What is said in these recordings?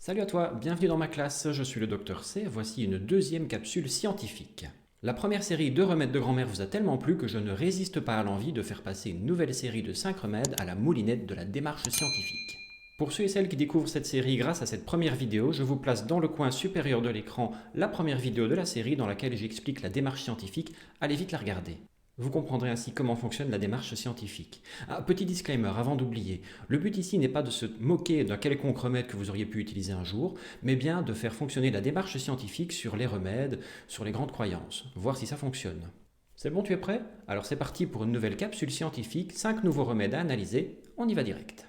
Salut à toi, bienvenue dans ma classe, je suis le docteur C, voici une deuxième capsule scientifique. La première série de remèdes de grand-mère vous a tellement plu que je ne résiste pas à l'envie de faire passer une nouvelle série de 5 remèdes à la moulinette de la démarche scientifique. Pour ceux et celles qui découvrent cette série grâce à cette première vidéo, je vous place dans le coin supérieur de l'écran la première vidéo de la série dans laquelle j'explique la démarche scientifique, allez vite la regarder. Vous comprendrez ainsi comment fonctionne la démarche scientifique. Petit disclaimer avant d'oublier, le but ici n'est pas de se moquer d'un quelconque remède que vous auriez pu utiliser un jour, mais bien de faire fonctionner la démarche scientifique sur les remèdes, sur les grandes croyances, voir si ça fonctionne. C'est bon, tu es prêt? Alors c'est parti pour une nouvelle capsule scientifique, 5 nouveaux remèdes à analyser, on y va direct.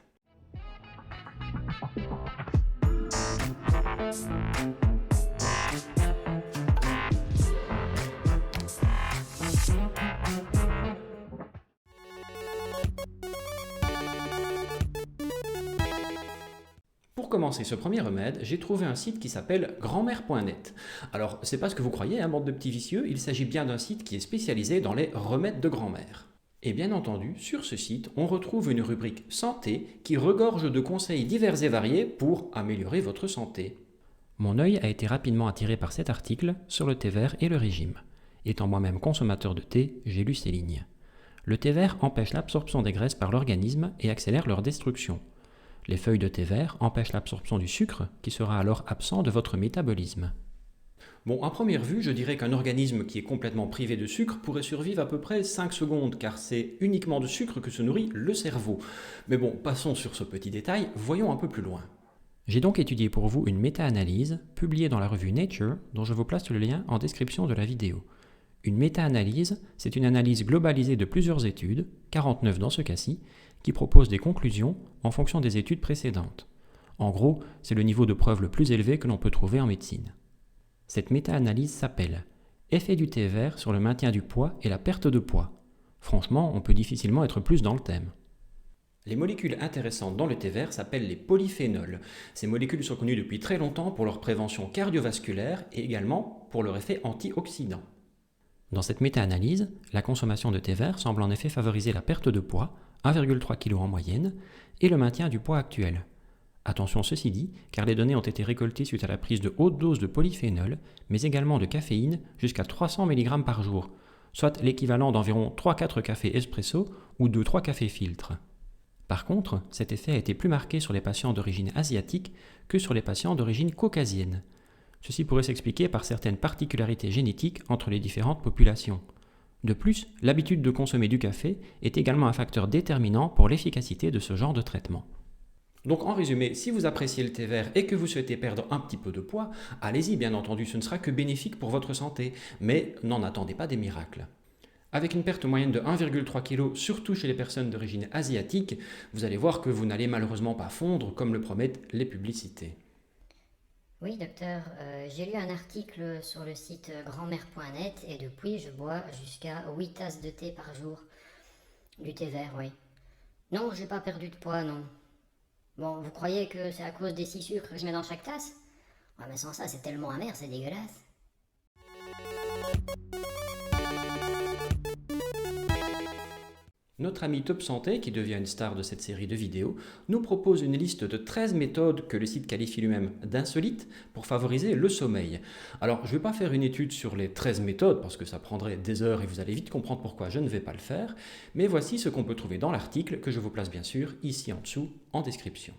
Pour commencer ce premier remède, j'ai trouvé un site qui s'appelle grandmère.net. Alors, c'est pas ce que vous croyez, bande de petits vicieux, il s'agit bien d'un site qui est spécialisé dans les remèdes de grand-mère. Et bien entendu, sur ce site, on retrouve une rubrique santé qui regorge de conseils divers et variés pour améliorer votre santé. Mon œil a été rapidement attiré par cet article sur le thé vert et le régime. Étant moi-même consommateur de thé, j'ai lu ces lignes. Le thé vert empêche l'absorption des graisses par l'organisme et accélère leur destruction. Les feuilles de thé vert empêchent l'absorption du sucre, qui sera alors absent de votre métabolisme. Bon, à première vue, je dirais qu'un organisme qui est complètement privé de sucre pourrait survivre à peu près 5 secondes, car c'est uniquement de sucre que se nourrit le cerveau. Mais bon, passons sur ce petit détail, voyons un peu plus loin. J'ai donc étudié pour vous une méta-analyse, publiée dans la revue Nature, dont je vous place le lien en description de la vidéo. Une méta-analyse, c'est une analyse globalisée de plusieurs études, 49 dans ce cas-ci, qui propose des conclusions en fonction des études précédentes. En gros, c'est le niveau de preuve le plus élevé que l'on peut trouver en médecine. Cette méta-analyse s'appelle « Effet du thé vert sur le maintien du poids et la perte de poids ». Franchement, on peut difficilement être plus dans le thème. Les molécules intéressantes dans le thé vert s'appellent les polyphénols. Ces molécules sont connues depuis très longtemps pour leur prévention cardiovasculaire et également pour leur effet antioxydant. Dans cette méta-analyse, la consommation de thé vert semble en effet favoriser la perte de poids, 1,3 kg en moyenne, et le maintien du poids actuel. Attention ceci dit, car les données ont été récoltées suite à la prise de hautes doses de polyphénol, mais également de caféine jusqu'à 300 mg par jour, soit l'équivalent d'environ 3-4 cafés espresso ou 2-3 cafés filtres. Par contre, cet effet a été plus marqué sur les patients d'origine asiatique que sur les patients d'origine caucasienne. Ceci pourrait s'expliquer par certaines particularités génétiques entre les différentes populations. De plus, l'habitude de consommer du café est également un facteur déterminant pour l'efficacité de ce genre de traitement. Donc en résumé, si vous appréciez le thé vert et que vous souhaitez perdre un petit peu de poids, allez-y bien entendu, ce ne sera que bénéfique pour votre santé, mais n'en attendez pas des miracles. Avec une perte moyenne de 1,3 kg, surtout chez les personnes d'origine asiatique, vous allez voir que vous n'allez malheureusement pas fondre comme le promettent les publicités. Oui, docteur, j'ai lu un article sur le site grandmère.net et depuis je bois jusqu'à 8 tasses de thé par jour. Du thé vert, oui. Non, j'ai pas perdu de poids, non. Bon, vous croyez que c'est à cause des 6 sucres que je mets dans chaque tasse? Ouais, mais sans ça, c'est tellement amer, c'est dégueulasse. Notre ami Top Santé, qui devient une star de cette série de vidéos, nous propose une liste de 13 méthodes que le site qualifie lui-même d'insolites pour favoriser le sommeil. Alors, je ne vais pas faire une étude sur les 13 méthodes parce que ça prendrait des heures et vous allez vite comprendre pourquoi je ne vais pas le faire, mais voici ce qu'on peut trouver dans l'article que je vous place bien sûr ici en dessous en description.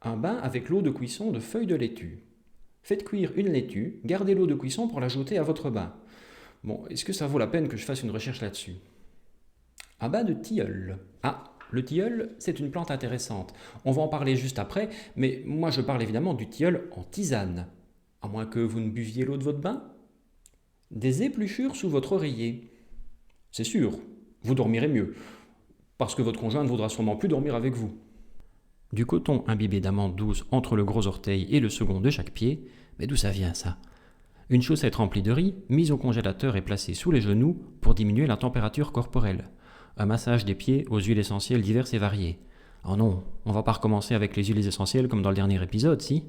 Un bain avec l'eau de cuisson de feuilles de laitue. Faites cuire une laitue, gardez l'eau de cuisson pour l'ajouter à votre bain. Bon, est-ce que ça vaut la peine que je fasse une recherche là-dessus ? Un bain de tilleul. Ah, le tilleul, c'est une plante intéressante. On va en parler juste après, mais moi je parle évidemment du tilleul en tisane. À moins que vous ne buviez l'eau de votre bain. Des épluchures sous votre oreiller. C'est sûr, vous dormirez mieux, parce que votre conjoint ne voudra sûrement plus dormir avec vous. Du coton imbibé d'amandes douces entre le gros orteil et le second de chaque pied, mais d'où ça vient ça ? Une chaussette remplie de riz, mise au congélateur et placée sous les genoux pour diminuer la température corporelle. Un massage des pieds aux huiles essentielles diverses et variées. Oh non, on va pas recommencer avec les huiles essentielles comme dans le dernier épisode, si ?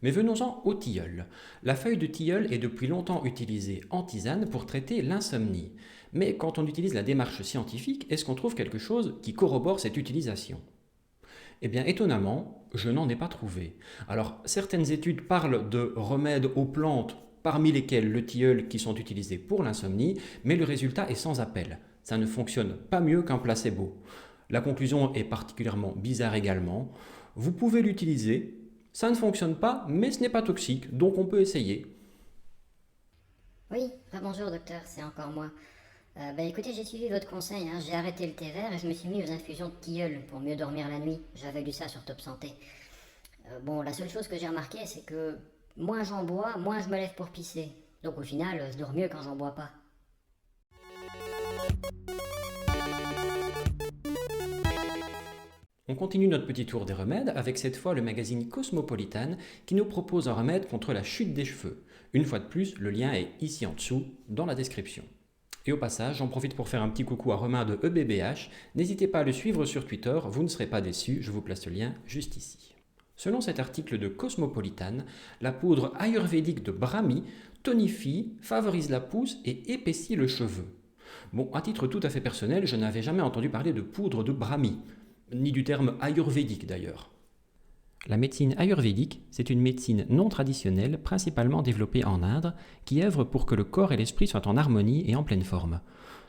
Mais venons-en au tilleul. La feuille de tilleul est depuis longtemps utilisée en tisane pour traiter l'insomnie. Mais quand on utilise la démarche scientifique, est-ce qu'on trouve quelque chose qui corrobore cette utilisation ? Eh bien, étonnamment, je n'en ai pas trouvé. Alors, certaines études parlent de remèdes aux plantes, parmi lesquelles le tilleul, qui sont utilisés pour l'insomnie, mais le résultat est sans appel. Ça ne fonctionne pas mieux qu'un placebo. La conclusion est particulièrement bizarre également. Vous pouvez l'utiliser, ça ne fonctionne pas, mais ce n'est pas toxique, donc on peut essayer. Oui, bonjour docteur, c'est encore moi. Écoutez, j'ai suivi votre conseil, hein, j'ai arrêté le thé vert et je me suis mis aux infusions de tilleul pour mieux dormir la nuit. J'avais lu ça sur Top Santé. La seule chose que j'ai remarqué, c'est que moins j'en bois, moins je me lève pour pisser. Donc au final, je dors mieux quand j'en bois pas. On continue notre petit tour des remèdes avec cette fois le magazine Cosmopolitan qui nous propose un remède contre la chute des cheveux. Une fois de plus, le lien est ici en dessous, dans la description. Et au passage, j'en profite pour faire un petit coucou à Romain de EBBH. N'hésitez pas à le suivre sur Twitter, vous ne serez pas déçus, je vous place le lien juste ici. Selon cet article de Cosmopolitan, la poudre ayurvédique de Brahmi tonifie, favorise la pousse et épaissit le cheveu. Bon, à titre tout à fait personnel, je n'avais jamais entendu parler de poudre de Brahmi, ni du terme ayurvédique d'ailleurs. La médecine ayurvédique, c'est une médecine non traditionnelle, principalement développée en Inde, qui œuvre pour que le corps et l'esprit soient en harmonie et en pleine forme.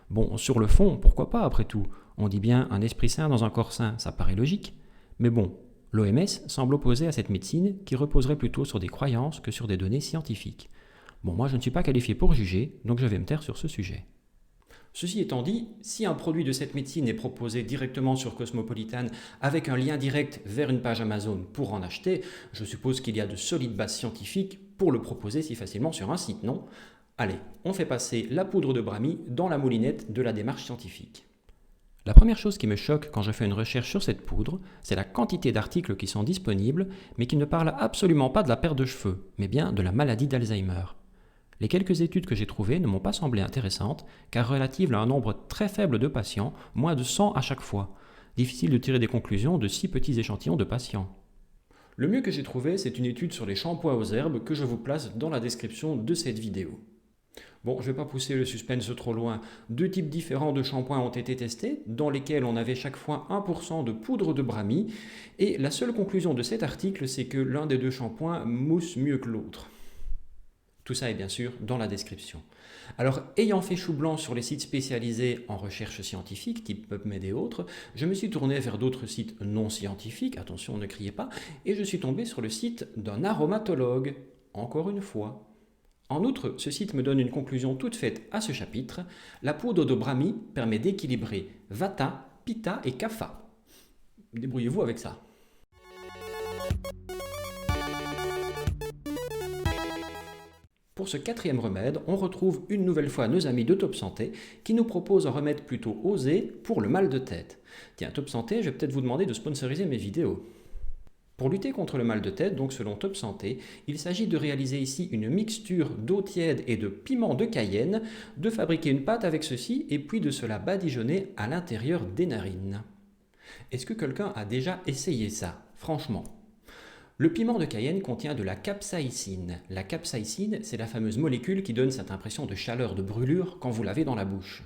Bon, sur le fond, pourquoi pas après tout? On dit bien un esprit sain dans un corps sain, ça paraît logique. Mais bon, l'OMS semble opposée à cette médecine qui reposerait plutôt sur des croyances que sur des données scientifiques. Bon, moi je ne suis pas qualifié pour juger, donc je vais me taire sur ce sujet. Ceci étant dit, si un produit de cette médecine est proposé directement sur Cosmopolitan avec un lien direct vers une page Amazon pour en acheter, je suppose qu'il y a de solides bases scientifiques pour le proposer si facilement sur un site, non? Allez, on fait passer la poudre de Brahmi dans la moulinette de la démarche scientifique. La première chose qui me choque quand je fais une recherche sur cette poudre, c'est la quantité d'articles qui sont disponibles, mais qui ne parlent absolument pas de la perte de cheveux, mais bien de la maladie d'Alzheimer. Les quelques études que j'ai trouvées ne m'ont pas semblé intéressantes, car relatives à un nombre très faible de patients, moins de 100 à chaque fois. Difficile de tirer des conclusions de si petits échantillons de patients. Le mieux que j'ai trouvé, c'est une étude sur les shampoings aux herbes que je vous place dans la description de cette vidéo. Bon, je ne vais pas pousser le suspense trop loin. 2 types différents de shampoings ont été testés, dans lesquels on avait chaque fois 1% de poudre de Brahmi, et la seule conclusion de cet article, c'est que l'un des 2 shampoings mousse mieux que l'autre. Tout ça est bien sûr dans la description. Alors, ayant fait chou blanc sur les sites spécialisés en recherche scientifique, type PubMed et autres, je me suis tourné vers d'autres sites non scientifiques, attention ne criez pas, et je suis tombé sur le site d'un aromatologue, encore une fois. En outre, ce site me donne une conclusion toute faite à ce chapitre. La poudre de Brahmi permet d'équilibrer Vata, Pitta et Kapha. Débrouillez-vous avec ça. Pour ce 4e remède, on retrouve une nouvelle fois nos amis de Top Santé qui nous proposent un remède plutôt osé pour le mal de tête. Tiens, Top Santé, je vais peut-être vous demander de sponsoriser mes vidéos. Pour lutter contre le mal de tête, donc selon Top Santé, il s'agit de réaliser ici une mixture d'eau tiède et de piment de Cayenne, de fabriquer une pâte avec ceci et puis de se la badigeonner à l'intérieur des narines. Est-ce que quelqu'un a déjà essayé ça, franchement ? Le piment de Cayenne contient de la capsaïcine. La capsaïcine, c'est la fameuse molécule qui donne cette impression de chaleur, de brûlure quand vous l'avez dans la bouche.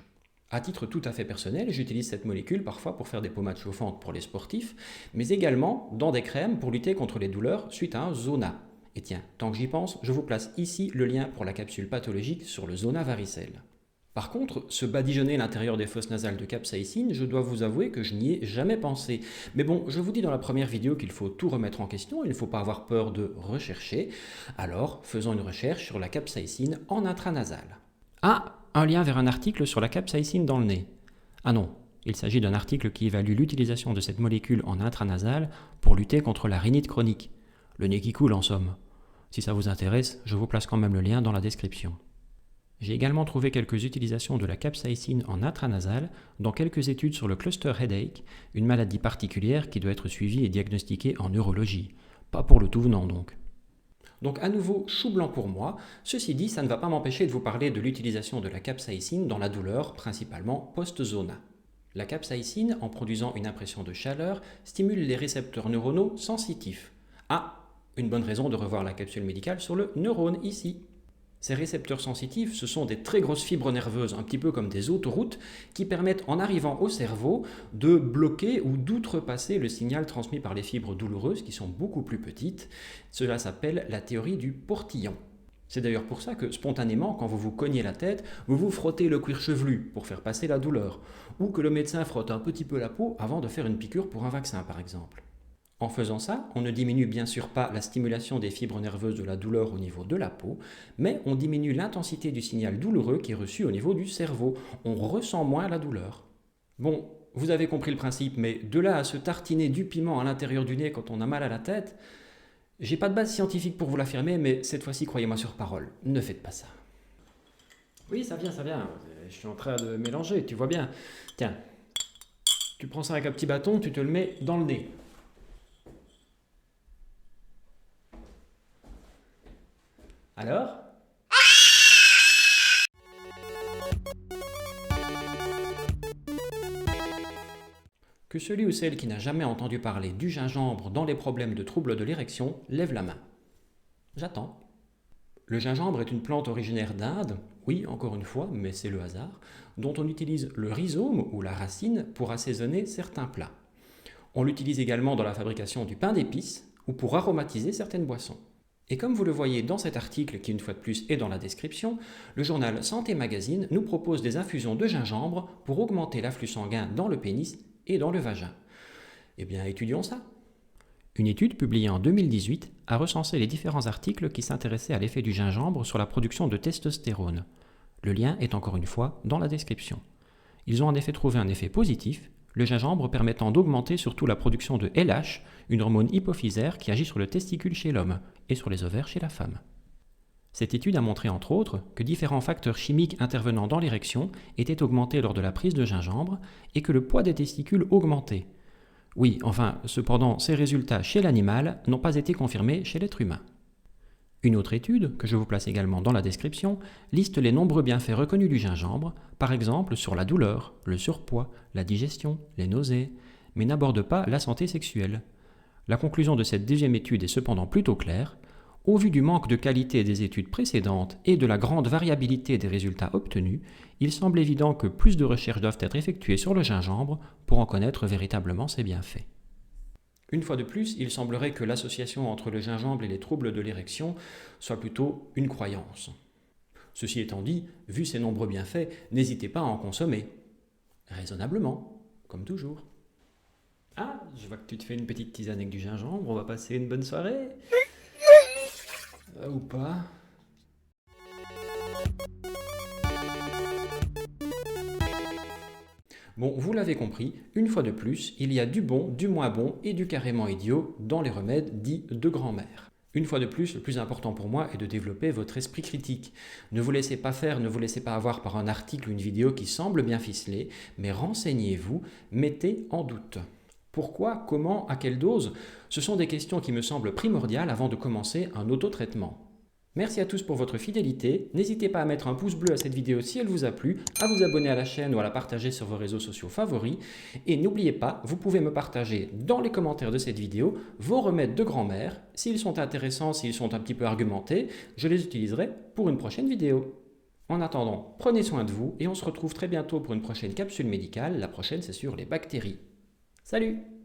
À titre tout à fait personnel, j'utilise cette molécule parfois pour faire des pommades chauffantes pour les sportifs, mais également dans des crèmes pour lutter contre les douleurs suite à un zona. Et tiens, tant que j'y pense, je vous place ici le lien pour la capsule pathologique sur le zona varicelle. Par contre, se badigeonner l'intérieur des fosses nasales de capsaïcine, je dois vous avouer que je n'y ai jamais pensé. Mais bon, je vous dis dans la première vidéo qu'il faut tout remettre en question, il ne faut pas avoir peur de rechercher. Alors, faisons une recherche sur la capsaïcine en intranasal. Ah, un lien vers un article sur la capsaïcine dans le nez. Ah non, il s'agit d'un article qui évalue l'utilisation de cette molécule en intranasal pour lutter contre la rhinite chronique. Le nez qui coule en somme. Si ça vous intéresse, je vous place quand même le lien dans la description. J'ai également trouvé quelques utilisations de la capsaïcine en intranasal dans quelques études sur le cluster headache, une maladie particulière qui doit être suivie et diagnostiquée en neurologie. Pas pour le tout venant donc. Donc à nouveau, chou blanc pour moi. Ceci dit, ça ne va pas m'empêcher de vous parler de l'utilisation de la capsaïcine dans la douleur, principalement post-zona. La capsaïcine, en produisant une impression de chaleur, stimule les récepteurs neuronaux sensitifs. Ah, une bonne raison de revoir la capsule médicale sur le neurone ici. Ces récepteurs sensitifs, ce sont des très grosses fibres nerveuses, un petit peu comme des autoroutes, qui permettent en arrivant au cerveau de bloquer ou d'outrepasser le signal transmis par les fibres douloureuses qui sont beaucoup plus petites. Cela s'appelle la théorie du portillon. C'est d'ailleurs pour ça que spontanément, quand vous vous cognez la tête, vous vous frottez le cuir chevelu pour faire passer la douleur, ou que le médecin frotte un petit peu la peau avant de faire une piqûre pour un vaccin par exemple. En faisant ça, on ne diminue bien sûr pas la stimulation des fibres nerveuses de la douleur au niveau de la peau, mais on diminue l'intensité du signal douloureux qui est reçu au niveau du cerveau. On ressent moins la douleur. Bon, vous avez compris le principe, mais de là à se tartiner du piment à l'intérieur du nez quand on a mal à la tête, j'ai pas de base scientifique pour vous l'affirmer, mais cette fois-ci, croyez-moi sur parole, ne faites pas ça. Oui, ça vient. Je suis en train de mélanger, tu vois bien. Tiens, tu prends ça avec un petit bâton, tu te le mets dans le nez. Alors ? Que celui ou celle qui n'a jamais entendu parler du gingembre dans les problèmes de troubles de l'érection lève la main. J'attends. Le gingembre est une plante originaire d'Inde, oui, encore une fois, mais c'est le hasard, dont on utilise le rhizome ou la racine pour assaisonner certains plats. On l'utilise également dans la fabrication du pain d'épices ou pour aromatiser certaines boissons. Et comme vous le voyez dans cet article, qui une fois de plus est dans la description, le journal Santé Magazine nous propose des infusions de gingembre pour augmenter l'afflux sanguin dans le pénis et dans le vagin. Eh bien, étudions ça. Une étude publiée en 2018 a recensé les différents articles qui s'intéressaient à l'effet du gingembre sur la production de testostérone. Le lien est encore une fois dans la description. Ils ont en effet trouvé un effet positif, le gingembre permettant d'augmenter surtout la production de LH, une hormone hypophysaire qui agit sur le testicule chez l'homme et sur les ovaires chez la femme. Cette étude a montré entre autres que différents facteurs chimiques intervenant dans l'érection étaient augmentés lors de la prise de gingembre et que le poids des testicules augmentait. Oui, enfin, cependant, ces résultats chez l'animal n'ont pas été confirmés chez l'être humain. Une autre étude, que je vous place également dans la description, liste les nombreux bienfaits reconnus du gingembre, par exemple sur la douleur, le surpoids, la digestion, les nausées, mais n'aborde pas la santé sexuelle. La conclusion de cette deuxième étude est cependant plutôt claire. Au vu du manque de qualité des études précédentes et de la grande variabilité des résultats obtenus, il semble évident que plus de recherches doivent être effectuées sur le gingembre pour en connaître véritablement ses bienfaits. Une fois de plus, il semblerait que l'association entre le gingembre et les troubles de l'érection soit plutôt une croyance. Ceci étant dit, vu ses nombreux bienfaits, n'hésitez pas à en consommer. Raisonnablement, comme toujours. Ah, je vois que tu te fais une petite tisane avec du gingembre, on va passer une bonne soirée. Ou pas. Bon, vous l'avez compris, une fois de plus, il y a du bon, du moins bon et du carrément idiot dans les remèdes dits de grand-mère. Une fois de plus, le plus important pour moi est de développer votre esprit critique. Ne vous laissez pas faire, ne vous laissez pas avoir par un article ou une vidéo qui semble bien ficelée, mais renseignez-vous, mettez en doute. Pourquoi, comment, à quelle dose? Ce sont des questions qui me semblent primordiales avant de commencer un autotraitement. Merci à tous pour votre fidélité. N'hésitez pas à mettre un pouce bleu à cette vidéo si elle vous a plu, à vous abonner à la chaîne ou à la partager sur vos réseaux sociaux favoris. Et n'oubliez pas, vous pouvez me partager dans les commentaires de cette vidéo vos remèdes de grand-mère. S'ils sont intéressants, s'ils sont un petit peu argumentés, je les utiliserai pour une prochaine vidéo. En attendant, prenez soin de vous et on se retrouve très bientôt pour une prochaine capsule médicale. La prochaine, c'est sur les bactéries. Salut!